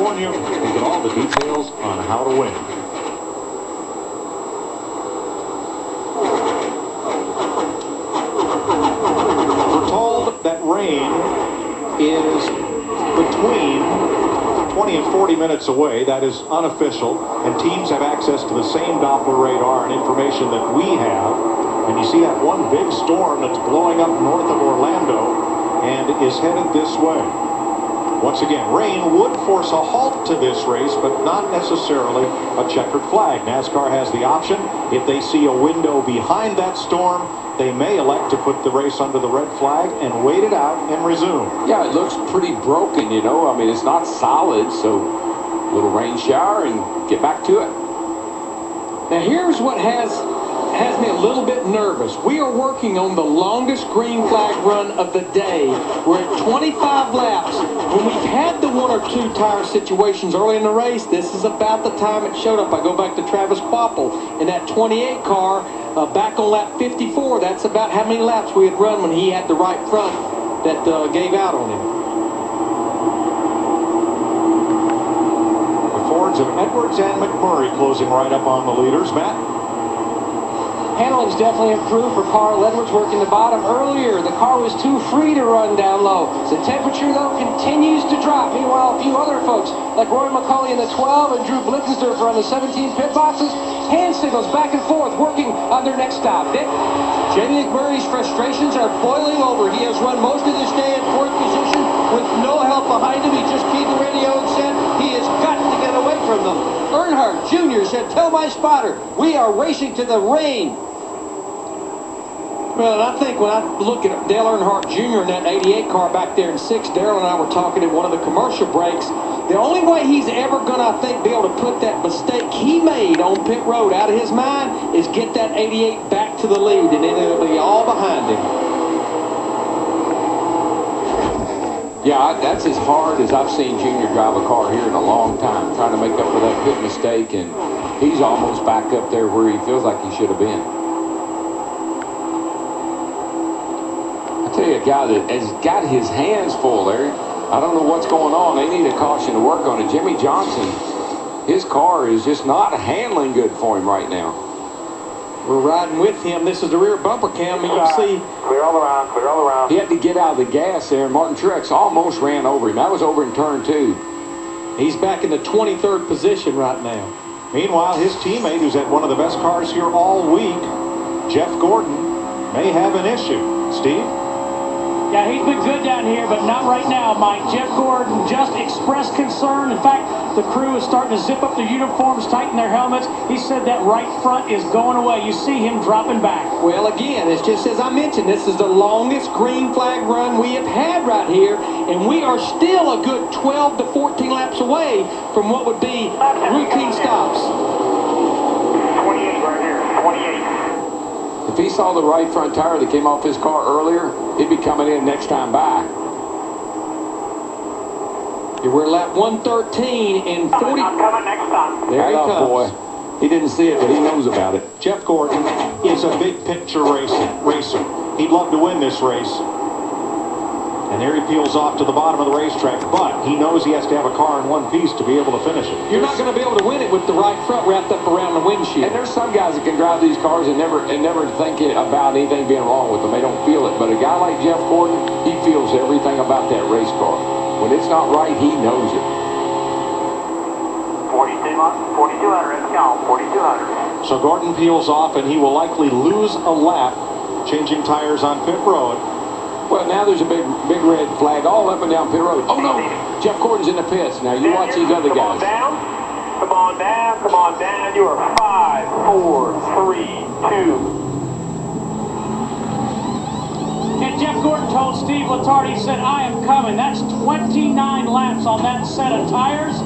California. We'll get all the details on how to win. We're told that rain is between 20 and 40 minutes away. That is unofficial, and teams have access to the same Doppler radar and information that we have. And you see that one big storm that's blowing up north of Orlando and is headed this way. Once again, rain would force a halt to this race, but not necessarily a checkered flag. NASCAR has the option. If they see a window behind that storm, they may elect to put the race under the red flag and wait it out and resume. Yeah, it looks pretty broken, you know. I mean, it's not solid, so a little rain shower and get back to it. Now, here's what has me a little bit nervous. We are working on the longest green flag run of the day. We're at 25 laps. When we've had the one or two tire situations early in the race, this is about the time it showed up. I go back to Travis Quapple in that 28 car back on lap 54. That's about how many laps we had run when he had the right front that gave out on him. The Fords of Edwards and McMurray closing right up on the leaders. Matt? Handling's definitely improved for Carl Edwards, working the bottom earlier. The car was too free to run down low. The temperature, though, continues to drop. Meanwhile, a few other folks, like Roy McCauley in the 12 and Drew Blickensderfer on the 17 pit boxes, hand signals back and forth, working on their next stop. Dick? Jamie McMurray's frustrations are boiling over. He has run most of this day in fourth position with no help behind him. He just keyed the radio and said he has got to get away from them. Earnhardt Jr. said, "Tell my spotter, we are racing to the rain." Well, and I think when I look at Dale Earnhardt Jr. in that 88 car back there in 6, Darrell and I were talking in one of the commercial breaks. The only way he's ever going to, I think, be able to put that mistake he made on pit road out of his mind is get that 88 back to the lead, and then it'll be all behind him. Yeah, that's as hard as I've seen Junior drive a car here in a long time, trying to make up for that pit mistake, and he's almost back up there where he feels like he should have been. I tell you, a guy that has got his hands full there. I don't know what's going on. They need a caution to work on it. Jimmy Johnson, his car is just not handling good for him right now. We're riding with him. This is the rear bumper cam. You can see. Clear all around, clear all around. He had to get out of the gas there, and Martin Truex almost ran over him. That was over in turn 2. He's back in the 23rd position right now. Meanwhile, his teammate, who's had one of the best cars here all week, Jeff Gordon, may have an issue. Steve? Yeah, he's been good down here, but not right now, Mike. Jeff Gordon just expressed concern. In fact, the crew is starting to zip up their uniforms, tighten their helmets. He said that right front is going away. You see him dropping back. Well, again, it's just as I mentioned, this is the longest green flag run we have had right here, and we are still a good 12 to 14 laps away from what would be routine stops. 28 right here, 28. If he saw the right front tire that came off his car earlier, he'd be coming in next time by. We're lap 113 in 40. I'm coming next time. There he comes. Boy. He didn't see it, but he knows about it. Jeff Gordon is a big picture racer. He'd love to win this race. And there he peels off to the bottom of the racetrack, but he knows he has to have a car in one piece to be able to finish it. You're not going to be able to win it with the right front wrapped up around the windshield. And there's some guys that can drive these cars and never think about anything being wrong with them. They don't feel it. But a guy like Jeff Gordon, he feels everything about that race car. When it's not right, he knows it. 4,200, let's go, 4,200. So Gordon peels off, and he will likely lose a lap changing tires on pit road. Well, now there's a big red flag all up and down pit road. Oh, no. Jeff Gordon's in the pits. Now, you watch these other guys. Come on down, come on down. You are 5, 4, 3, 2. And Jeff Gordon told Steve Letarte, he said, "I am coming." That's 29 laps on that set of tires.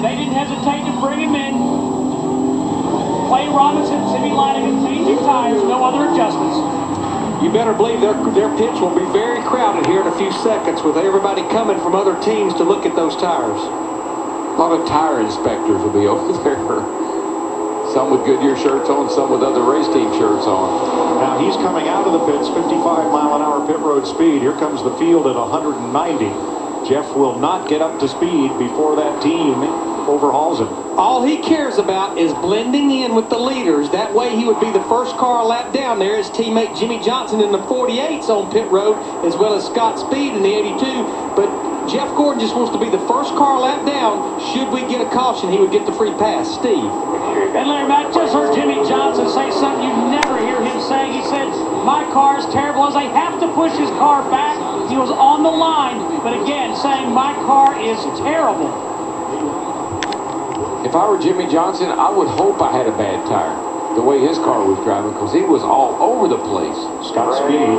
They didn't hesitate to bring him in. Clay Robinson, Timmy Lanigan, changing tires, no other adjustments. You better believe their pits will be very crowded here in a few seconds with everybody coming from other teams to look at those tires. A lot of tire inspectors will be over there. Some with Goodyear shirts on, some with other race team shirts on. Now he's coming out of the pits, 55-mile-an-hour pit road speed. Here comes the field at 190. Jeff will not get up to speed before that team overhauls him. All he cares about is blending in with the leaders. That way he would be the first car lap down there. His teammate Jimmy Johnson in the 48s on pit road, as well as Scott Speed in the 82. But Jeff Gordon just wants to be the first car lap down. Should we get a caution, he would get the free pass. Steve. And Larry, Matt just heard Jimmy Johnson say something you never hear him saying. He said, my car is terrible as they have to push his car back. He was on the line, but again, saying my car is terrible. If I were Jimmy Johnson, I would hope I had a bad tire, the way his car was driving, because he was all over the place. Scott Speed